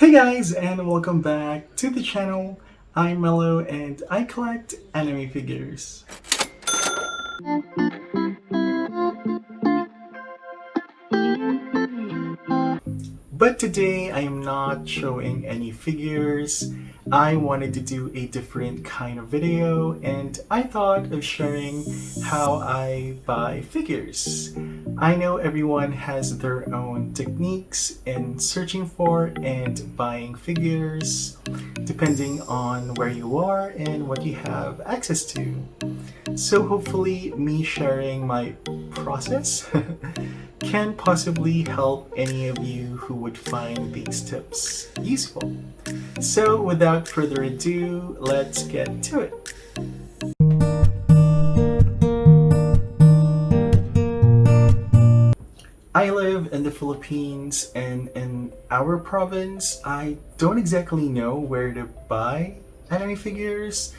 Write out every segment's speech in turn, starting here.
Hey guys, and welcome back to the channel. I'm Mello and I collect anime figures. But today I am not showing any figures. I wanted to do a different kind of video and I thought of sharing how I buy figures. I know everyone has their own techniques in searching for and buying figures, depending on where you are and what you have access to. So hopefully me sharing my process can possibly help any of you who would find these tips useful. So without further ado, let's get to it. I live in the Philippines, and in our province, I don't exactly know where to buy anime figures.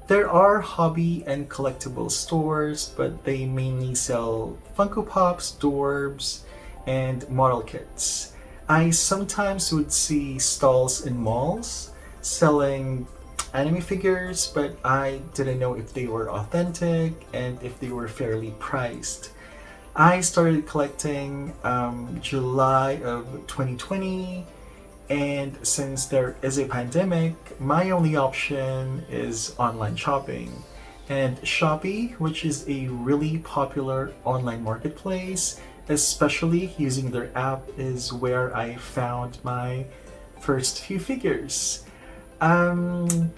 There are hobby and collectible stores, but they mainly sell Funko Pops, Dorbs, and model kits. I sometimes would see stalls in malls selling anime figures, but I didn't know if they were authentic and if they were fairly priced. I started collecting July of 2020, and since there is a pandemic, my only option is online shopping. And Shopee, which is a really popular online marketplace, especially using their app, is where I found my first few figures. Um,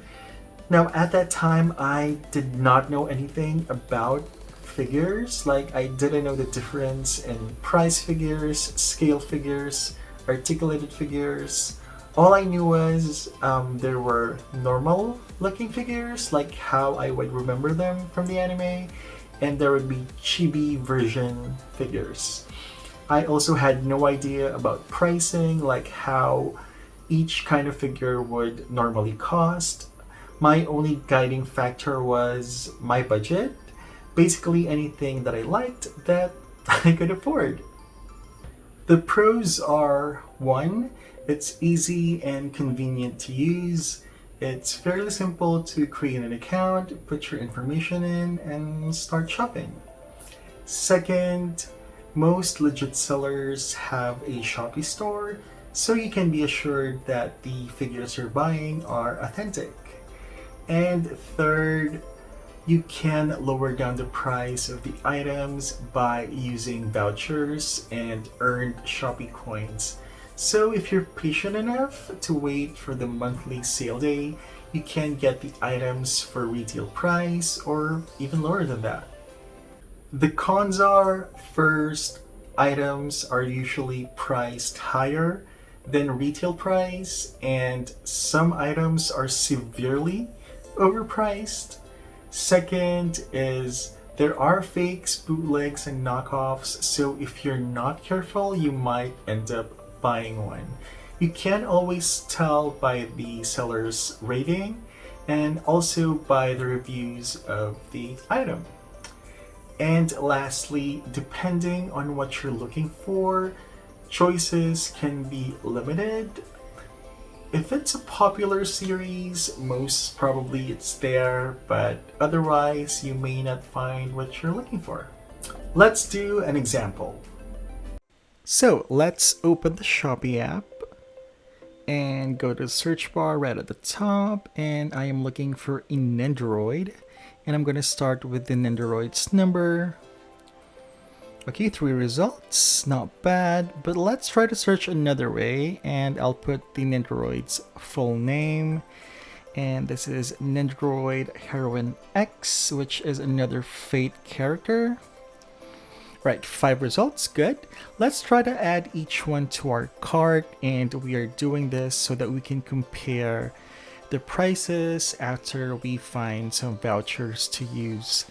Now, at that time, I did not know anything about figures. Like, I didn't know the difference in price figures, scale figures, articulated figures. All I knew was there were normal looking figures, like how I would remember them from the anime, and there would be chibi version figures. I also had no idea about pricing, like how each kind of figure would normally cost. My only guiding factor was my budget. Basically, anything that I liked that I could afford. The pros are one, it's easy and convenient to use. It's fairly simple to create an account, put your information in, and start shopping. Second, most legit sellers have a Shopee store, so you can be assured that the figures you're buying are authentic. And third, you can lower down the price of the items by using vouchers and earned Shopee coins. So if you're patient enough to wait for the monthly sale day, you can get the items for retail price or even lower than that. The cons are, first, items are usually priced higher than retail price, and some items are severely overpriced. Second is there are fakes, bootlegs, and knockoffs, so if you're not careful, you might end up buying one. You can't always tell by the seller's rating and also by the reviews of the item. And lastly, depending on what you're looking for, choices can be limited. If it's a popular series, most probably it's there, but otherwise you may not find what you're looking for. Let's do an example. So let's open the Shopee app and go to the search bar right at the top, and I am looking for a Nendoroid, and I'm going to start with the Nendoroid's number. Okay, 3 results, not bad, but let's try to search another way, and I'll put the Nendoroid's full name, and this is Nendoroid Heroine X, which is another Fate character. Right, 5 results, good. Let's try to add each one to our cart, and we are doing this so that we can compare the prices after we find some vouchers to use.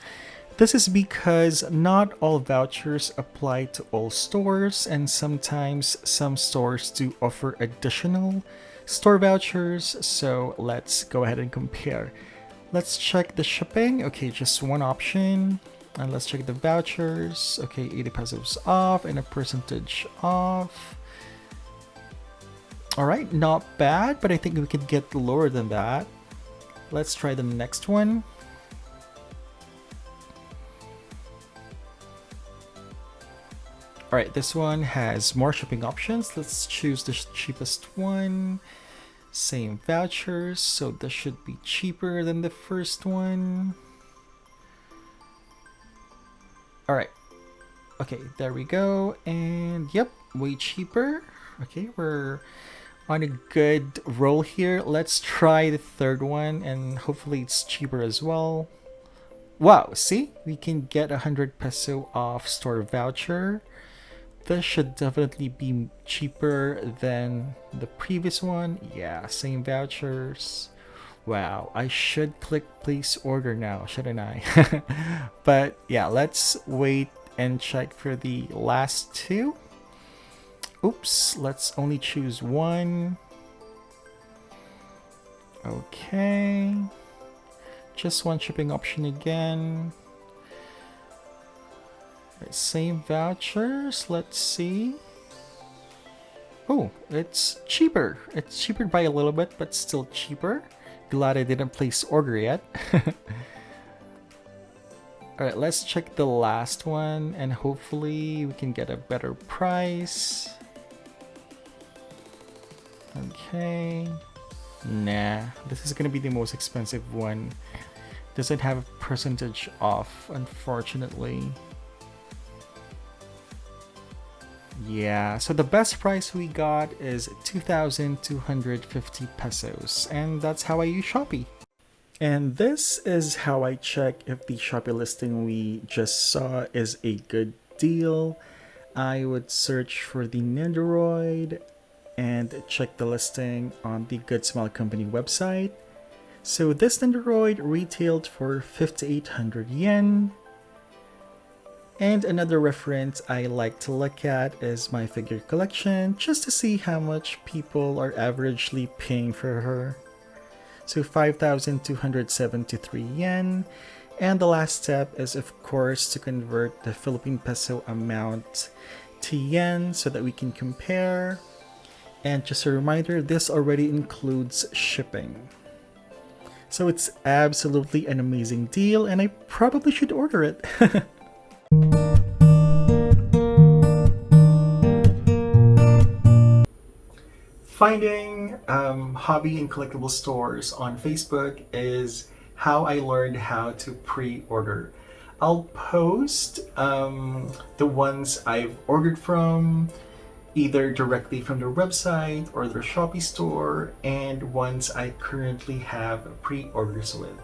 This is because not all vouchers apply to all stores, and sometimes some stores do offer additional store vouchers, so let's go ahead and compare. Let's check the shipping. Okay, just one option. And let's check the vouchers. Okay, 80 pesos off and a percentage off. All right, not bad, but I think we could get lower than that. Let's try the next one. All right, this one has more shipping options. Let's choose the cheapest one. Same vouchers, so this should be cheaper than the first one. All right. Okay, there we go. And yep, way cheaper. Okay, we're on a good roll here. Let's try the third one and hopefully it's cheaper as well. Wow, see? We can get 100 peso off store voucher. This should definitely be cheaper than the previous one. Yeah, same vouchers. Wow, I should click place order now, shouldn't I? But yeah, let's wait and check for the last two. Oops, let's only choose one. Okay. Just one shipping option again. Right, same vouchers, let's see. Oh, it's cheaper. It's cheaper by a little bit, but still cheaper. Glad I didn't place order yet. Alright, let's check the last one and hopefully we can get a better price. Okay. Nah, this is gonna be the most expensive one. Doesn't have a percentage off, unfortunately. Yeah, so the best price we got is 2,250 pesos, and that's how I use Shopee. And this is how I check if the Shopee listing we just saw is a good deal. I would search for the Nendoroid and check the listing on the Good Smile Company website. So this Nendoroid retailed for 5,800 yen. And another reference I like to look at is my figure collection, just to see how much people are averagely paying for her. So 5,273 yen. And the last step is of course to convert the Philippine peso amount to yen so that we can compare. And just a reminder, this already includes shipping. So it's absolutely an amazing deal and I probably should order it. Finding hobby and collectible stores on Facebook is how I learned how to pre-order. I'll post the ones I've ordered from, either directly from their website or their Shopee store, and ones I currently have pre-orders with.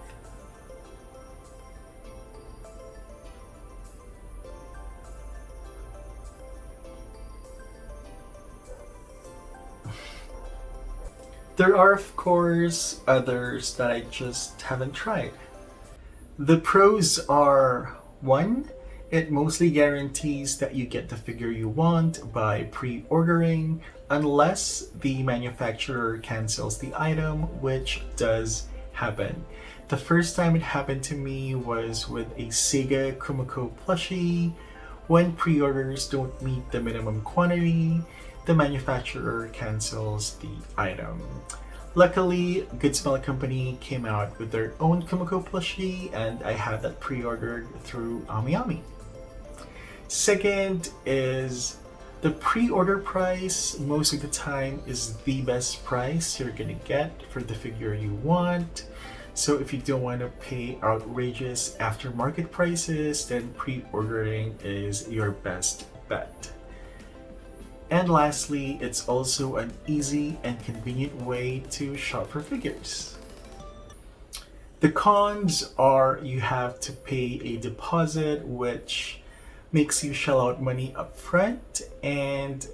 There are, of course, others that I just haven't tried. The pros are 1. It mostly guarantees that you get the figure you want by pre-ordering, unless the manufacturer cancels the item, which does happen. The first time it happened to me was with a Sega Kumiko plushie. When pre-orders don't meet the minimum quantity, the manufacturer cancels the item. Luckily, Good Smile Company came out with their own Kumiko plushie and I had that pre-ordered through ANiME. Second is the pre-order price most of the time is the best price you're gonna get for the figure you want. So if you don't want to pay outrageous aftermarket prices, then pre-ordering is your best bet. And lastly, it's also an easy and convenient way to shop for figures. The cons are you have to pay a deposit, which makes you shell out money up front and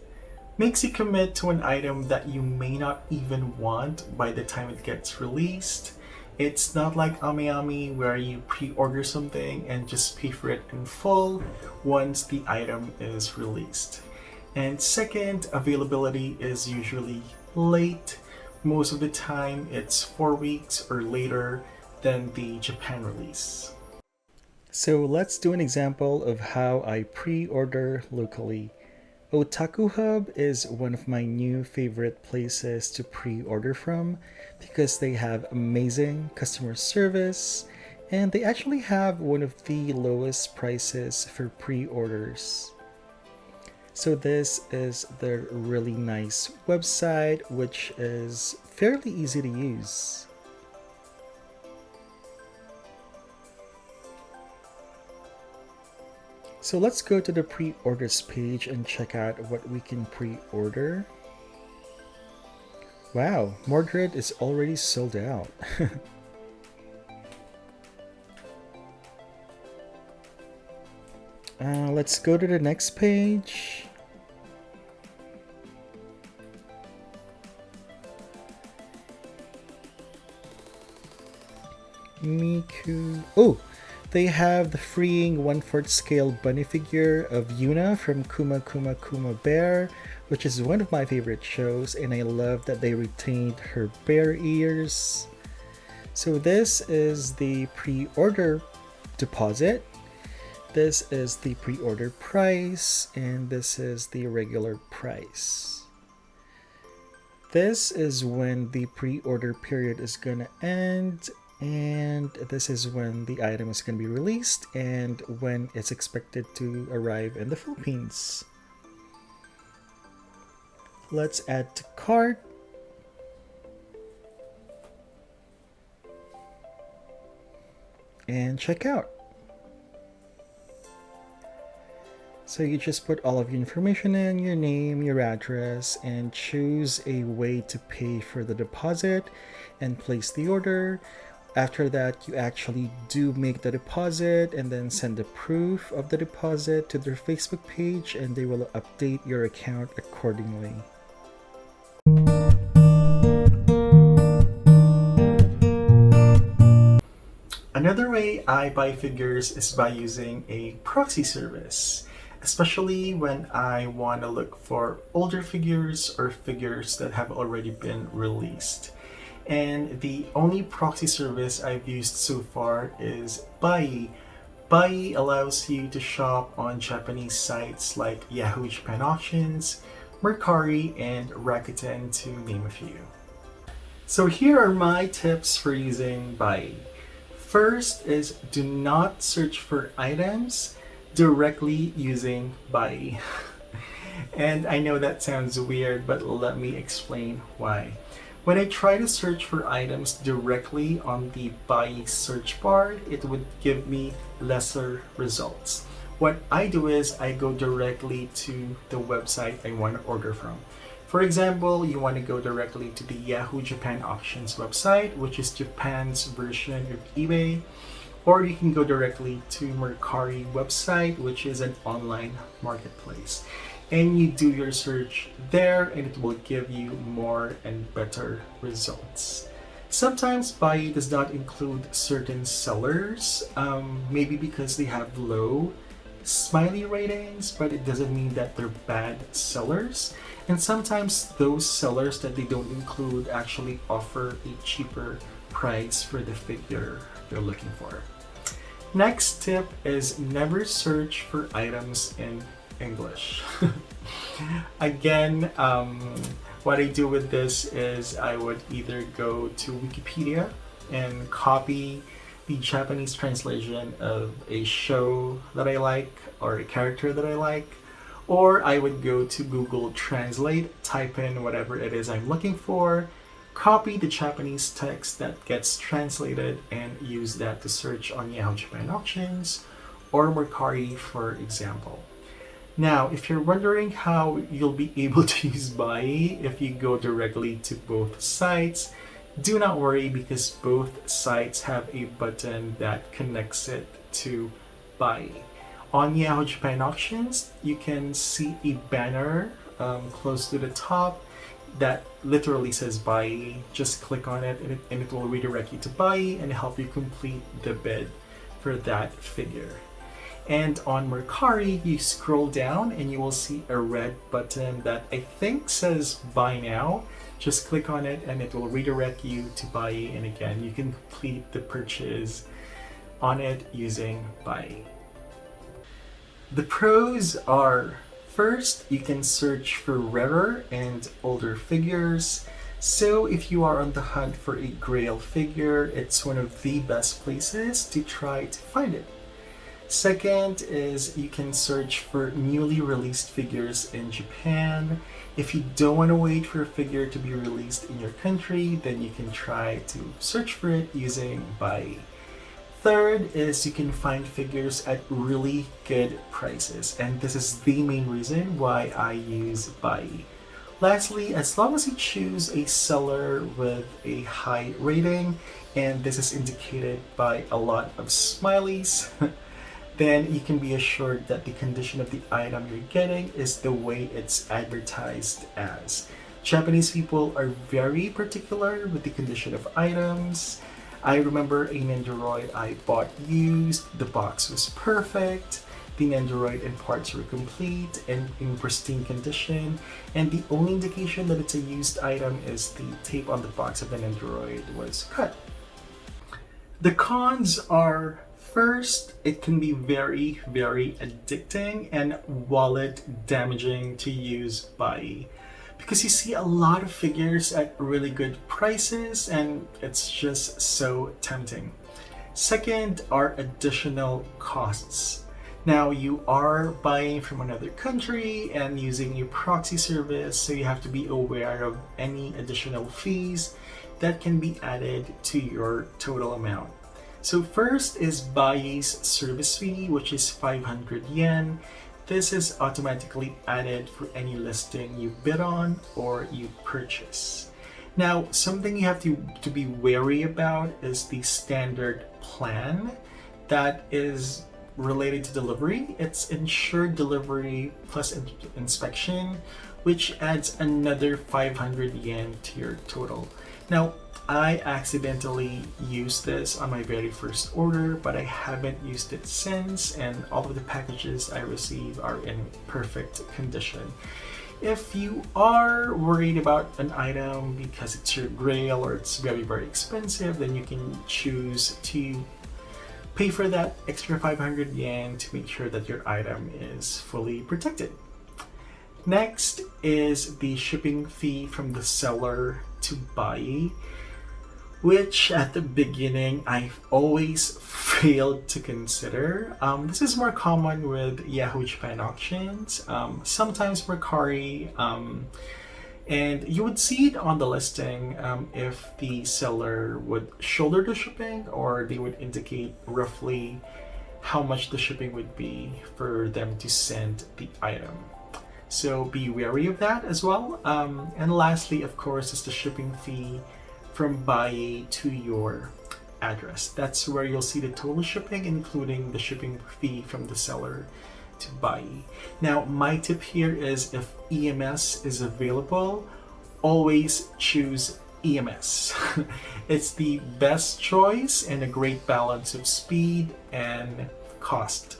makes you commit to an item that you may not even want by the time it gets released. It's not like ANiME where you pre-order something and just pay for it in full once the item is released. And second, availability is usually late. Most of the time it's 4 weeks or later than the Japan release. So let's do an example of how I pre-order locally. Otaku Hub is one of my new favorite places to pre-order from because they have amazing customer service and they actually have one of the lowest prices for pre-orders. So this is their really nice website, which is fairly easy to use. So let's go to the pre-orders page and check out what we can pre-order. Wow, Mordred is already sold out. Let's go to the next page. Miku. Oh, they have the freeing 1/4 scale bunny figure of Yuna from Kuma Kuma Kuma Bear, which is one of my favorite shows, and I love that they retained her bear ears. So this is the pre-order deposit. This is the pre-order price, and this is the regular price. This is when the pre-order period is gonna end, and this is when the item is going to be released and when it's expected to arrive in the Philippines. Let's add to cart. And check out. So you just put all of your information in, your name, your address, and choose a way to pay for the deposit and place the order. After that, you actually do make the deposit and then send the proof of the deposit to their Facebook page and they will update your account accordingly. Another way I buy figures is by using a proxy service, especially when I want to look for older figures or figures that have already been released. And the only proxy service I've used so far is Buyee. Buyee allows you to shop on Japanese sites like Yahoo Japan Auctions, Mercari, and Rakuten, to name a few. So here are my tips for using Buyee. First is do not search for items directly using Buyee. And I know that sounds weird, but let me explain why. When I try to search for items directly on the Buyee search bar, it would give me lesser results. What I do is I go directly to the website I want to order from. For example, you want to go directly to the Yahoo Japan Auctions website, which is Japan's version of eBay, or you can go directly to Mercari website, which is an online marketplace. And you do your search there and it will give you more and better results. Sometimes Buyee does not include certain sellers, maybe because they have low smiley ratings, but it doesn't mean that they're bad sellers. And sometimes those sellers that they don't include actually offer a cheaper price for the figure you're looking for. Next tip is never search for items in English. Again, what I do with this is I would either go to Wikipedia and copy the Japanese translation of a show that I like or a character that I like, or I would go to Google Translate, type in whatever it is I'm looking for, copy the Japanese text that gets translated, and use that to search on Yahoo Japan Auctions or Mercari, for example. Now, if you're wondering how you'll be able to use Buyee if you go directly to both sites, do not worry because both sites have a button that connects it to Buyee. On Yahoo Japan Auctions, you can see a banner close to the top that literally says Buyee. Just click on it and it will redirect you to Buyee and help you complete the bid for that figure. And on Mercari, you scroll down and you will see a red button that I think says Buy Now. Just click on it and it will redirect you to Buyee, and again, you can complete the purchase on it using Buyee. The pros are First, you can search for rarer and older figures. So if you are on the hunt for a grail figure, it's one of the best places to try to find it. Second is you can search for newly released figures in Japan. If you don't want to wait for a figure to be released in your country, then you can try to search for it using Buyee. Third is you can find figures at really good prices, and this is the main reason why I use Buyee. Lastly, as long as you choose a seller with a high rating, and this is indicated by a lot of smileys, then you can be assured that the condition of the item you're getting is the way it's advertised as. Japanese people are very particular with the condition of items. I remember a Nendoroid I bought used, the box was perfect, the Nendoroid and parts were complete and in pristine condition, and the only indication that it's a used item is the tape on the box of the Nendoroid was cut. The cons are, first, it can be very, very addicting and wallet damaging to use Buyee, because you see a lot of figures at really good prices and it's just so tempting. Second are additional costs. Now you are buying from another country and using a proxy service, so you have to be aware of any additional fees that can be added to your total amount. So first is Buyee's service fee, which is 500 yen. This is automatically added for any listing you bid on or you purchase. Now, something you have to be wary about is the standard plan that is related to delivery. It's insured delivery plus inspection, which adds another 500 yen to your total. Now, I accidentally used this on my very first order, but I haven't used it since, and all of the packages I receive are in perfect condition. If you are worried about an item because it's your grail or it's very, very expensive, then you can choose to pay for that extra 500 yen to make sure that your item is fully protected. Next is the shipping fee from the seller to Buyee, which at the beginning I've always failed to consider. This is more common with Yahoo Japan auctions, sometimes Mercari, and you would see it on the listing if the seller would shoulder the shipping, or they would indicate roughly how much the shipping would be for them to send the item. So be wary of that as well. And lastly, of course, is the shipping fee from Buyee to your address. That's where you'll see the total shipping, including the shipping fee from the seller to Buyee. Now, my tip here is if EMS is available, always choose EMS. It's the best choice and a great balance of speed and cost.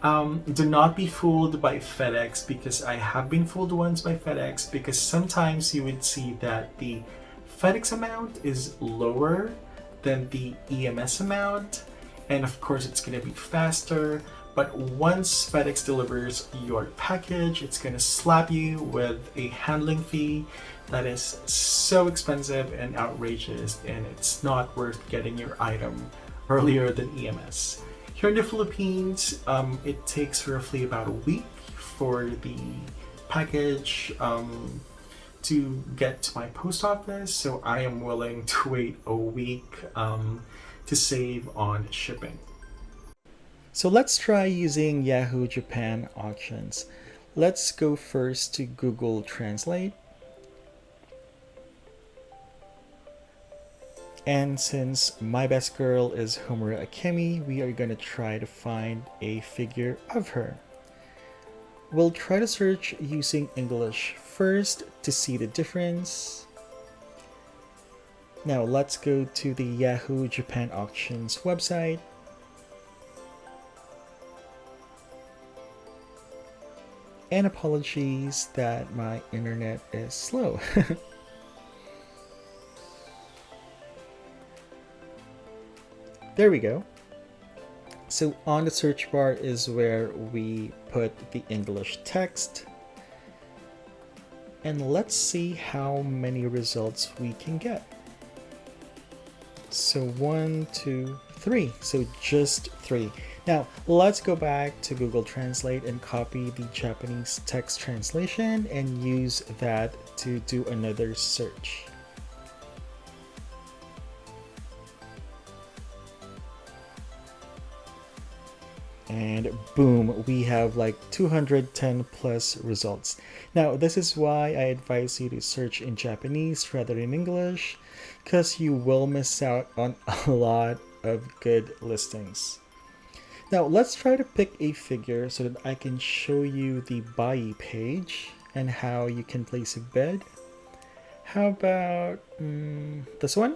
Do not be fooled by FedEx, because I have been fooled once by FedEx, because sometimes you would see that the FedEx amount is lower than the EMS amount, and of course it's going to be faster, but once FedEx delivers your package, it's going to slap you with a handling fee that is so expensive and outrageous, and it's not worth getting your item earlier than EMS. Here in the Philippines, it takes roughly about a week for the package to get to my post office, so I am willing to wait a week to save on shipping. So let's try using Yahoo Japan auctions. Let's go first to Google Translate. And since my best girl is Homura Akemi, we are going to try to find a figure of her. We'll try to search using English first to see the difference. Now let's go to the Yahoo Japan Auctions website. And apologies that my internet is slow. There we go. So on the search bar is where we put the English text. and let's see how many results we can get. So 1, 2, 3. So just 3. Now let's go back to Google Translate and copy the Japanese text translation and use that to do another search. And boom, we have like 210 plus results. Now, this is why I advise you to search in Japanese rather than English, because you will miss out on a lot of good listings. Now, let's try to pick a figure so that I can show you the Buyee page and how you can place a bid. How about this one?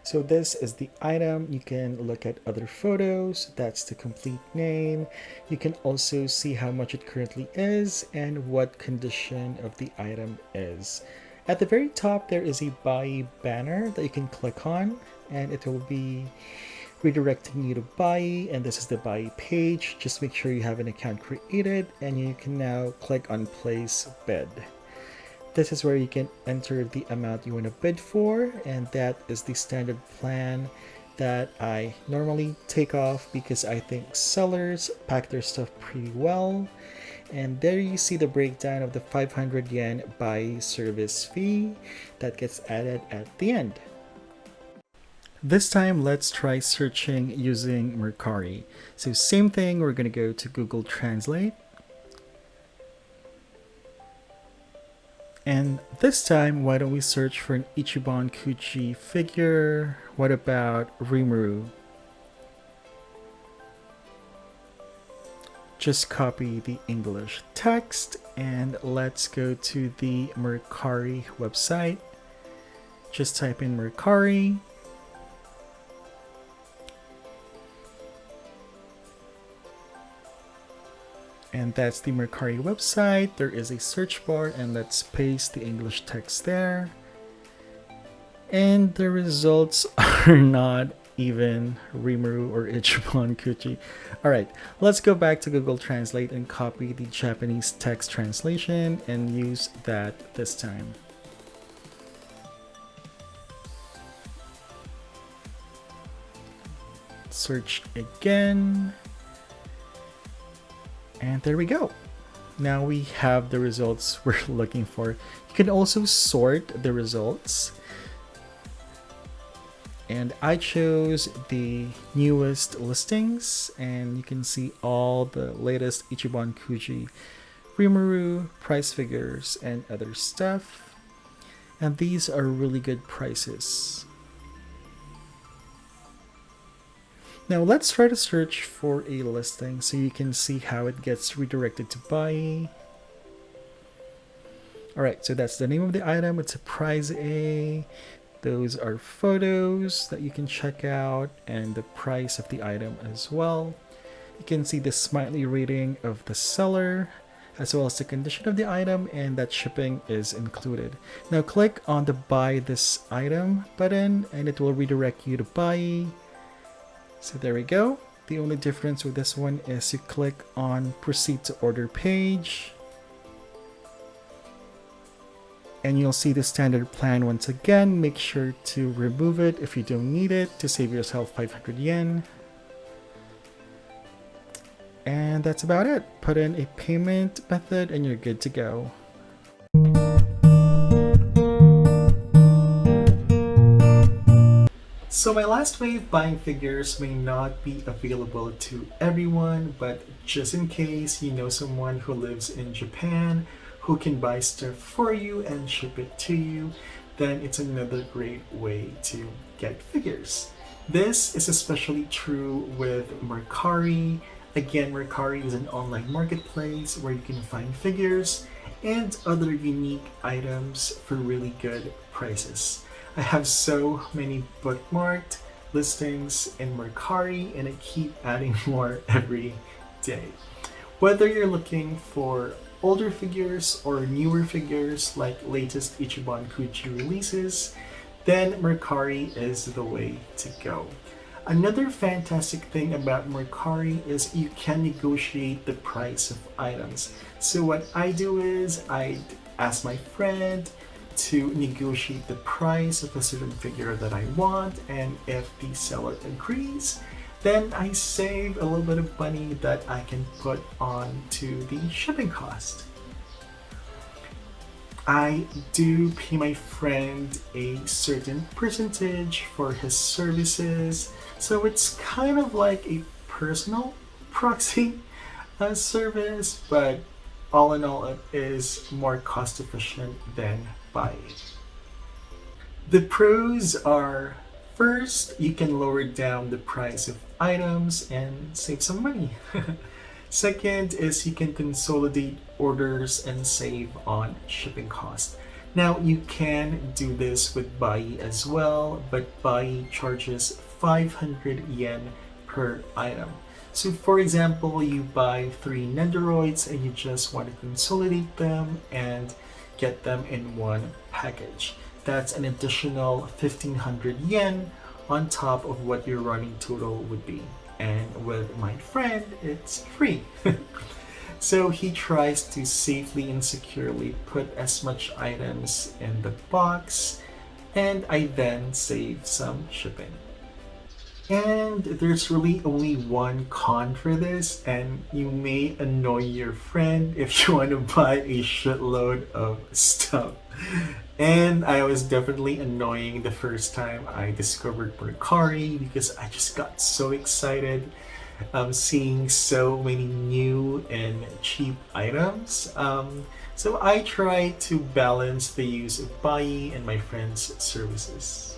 So this is the item. You can look at other photos. That's the complete name. You can also see how much it currently is and what condition of the item is. At the very top, there is a Buyee banner that you can click on, and it will be redirecting you to Buyee, and this is the Buyee page. Just make sure you have an account created, and you can now click on place bid. This is where you can enter the amount you want to bid for, and that is the standard plan that I normally take off because I think sellers pack their stuff pretty well. And there you see the breakdown of the 500 yen Buyee service fee that gets added at the end. This time, let's try searching using Mercari. So same thing, we're going to go to Google Translate. And this time, why don't we search for an Ichiban Kuchi figure? What about Rimuru? Just copy the English text and let's go to the Mercari website. Just type in Mercari. And that's the Mercari website. There is a search bar and let's paste the English text there. And the results are not even Rimuru or Ichiban Kuchi. Alright, let's go back to Google Translate and copy the Japanese text translation and use that this time. Search again. And there we go. Now we have the results we're looking for. You can also sort the results. And I chose the newest listings, and you can see all the latest Ichiban Kuchi, Rimuru, price figures, and other stuff. And these are really good prices. Now let's try to search for a listing so you can see how it gets redirected to Buyee. Alright, so that's the name of the item. It's a prize A. Those are photos that you can check out and the price of the item as well. You can see the smiley rating of the seller as well as the condition of the item and that shipping is included. Now click on the buy this item button and it will redirect you to Buyee. So there we go. The only difference with this one is you click on proceed to order page. And you'll see the standard plan once again. Make sure to remove it if you don't need it to save yourself 500 yen. And that's about it. Put in a payment method and you're good to go. So my last way of buying figures may not be available to everyone, but just in case you know someone who lives in Japan who can buy stuff for you and ship it to you, then it's another great way to get figures. This is especially true with Mercari. Again, Mercari is an online marketplace where you can find figures and other unique items for really good prices. I have so many bookmarked listings in Mercari and I keep adding more every day. Whether you're looking for older figures or newer figures like latest Ichiban Kuchi releases, then Mercari is the way to go. Another fantastic thing about Mercari is you can negotiate the price of items. So what I do is I ask my friend to negotiate the price of a certain figure that I want, and if the seller agrees, then I save a little bit of money that I can put on to the shipping cost. I do pay my friend a certain percentage for his services, so it's kind of like a personal proxy service, but all in all, it is more cost efficient than Buyee. The pros are, first, you can lower down the price of items and save some money. Second is you can consolidate orders and save on shipping costs. Now you can do this with Buyee as well, but Buyee charges 500 yen per item. So for example, you buy 3 Nendoroids and you just want to consolidate them and get them in one package. That's an additional 1500 yen on top of what your running total would be. And with my friend, it's free. So he tries to safely and securely put as much items in the box, and I then save some shipping. And there's really only one con for this, and you may annoy your friend if you want to buy a shitload of stuff. And I was definitely annoying the first time I discovered Mercari because I just got so excited seeing so many new and cheap items. So I try to balance the use of Buyee and my friend's services.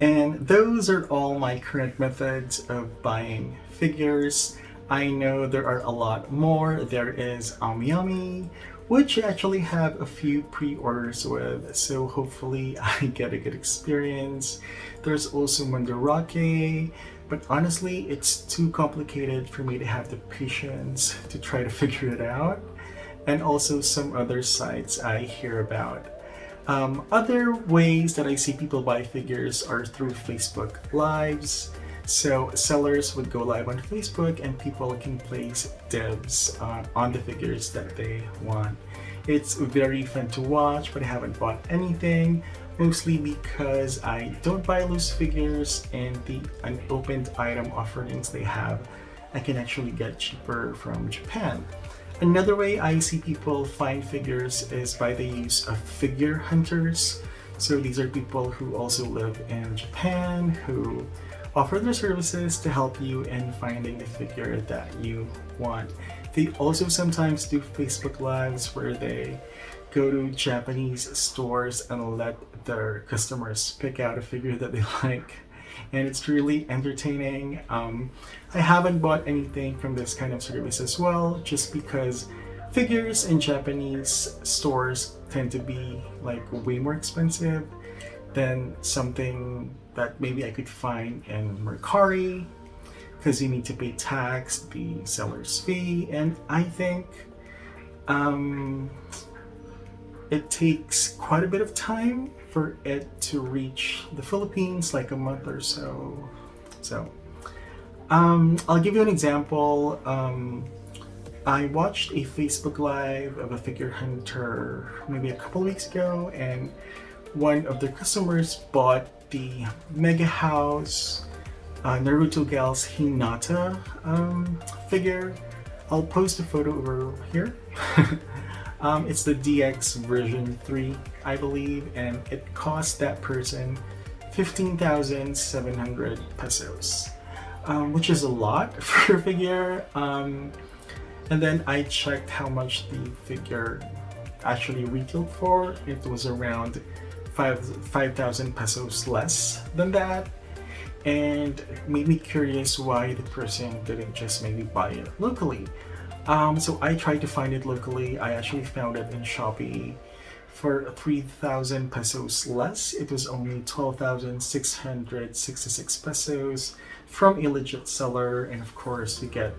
And those are all my current methods of buying figures. I know there are a lot more. There is ANiME, which I actually have a few pre-orders with, so hopefully I get a good experience. There's also Mandarake, but honestly, it's too complicated for me to have the patience to try to figure it out. And also some other sites I hear about. Other ways that I see people buy figures are through Facebook Lives. So sellers would go live on Facebook and people can place dibs on the figures that they want. It's very fun to watch, but I haven't bought anything, mostly because I don't buy loose figures, and the unopened item offerings they have I can actually get cheaper from Japan. Another way I see people find figures is by the use of figure hunters. So these are people who also live in Japan who offer their services to help you in finding the figure that you want. They also sometimes do Facebook Lives where they go to Japanese stores and let their customers pick out a figure that they like. And it's really entertaining. I haven't bought anything from this kind of service as well, just because figures in Japanese stores tend to be like way more expensive than something that maybe I could find in Mercari, because you need to pay tax, the seller's fee, and I think it takes quite a bit of time for it to reach the Philippines, like a month or so. I'll give you an example. I watched a Facebook Live of a figure hunter maybe a couple weeks ago, and one of their customers bought the Mega House Naruto Gal's Hinata figure. I'll post a photo over here. It's the DX version 3, I believe, and it cost that person 15,700 pesos, which is a lot for a figure. And then I checked how much the figure actually retailed for. It was around 5,000 pesos less than that, and it made me curious why the person didn't just maybe buy it locally. So I tried to find it locally. I actually found it in Shopee for 3,000 pesos less. It was only 12,666 pesos from a legit seller, and of course you get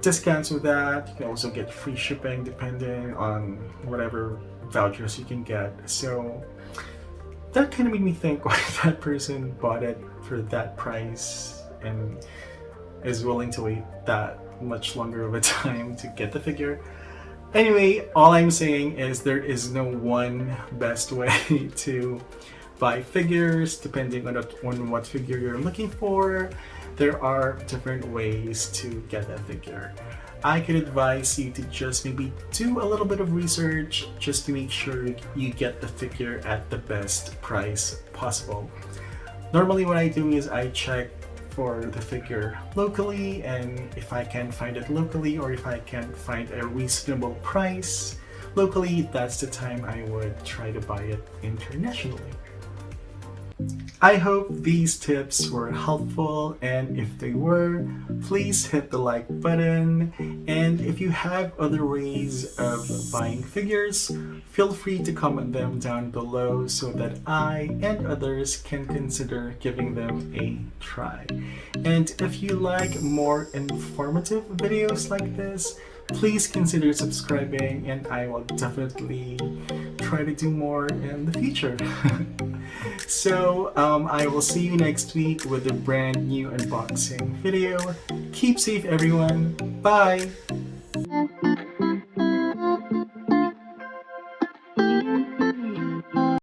discounts with that. You can also get free shipping depending on whatever vouchers you can get. So that kind of made me think why that person bought it for that price and is willing to wait that much longer of a time to get the figure. Anyway, all I'm saying is there is no one best way to buy figures depending on what figure you're looking for. There are different ways to get a figure. I could advise you to just maybe do a little bit of research just to make sure you get the figure at the best price possible. Normally what I do is I check for the figure locally, and if I can find it locally or if I can find a reasonable price locally, that's the time I would try to buy it internationally. I hope these tips were helpful, and if they were, please hit the like button. And if you have other ways of buying figures, feel free to comment them down below so that I and others can consider giving them a try. And if you like more informative videos like this, please consider subscribing, and I will definitely try to do more in the future. So I will see you next week with a brand new unboxing video. Keep safe, everyone. Bye!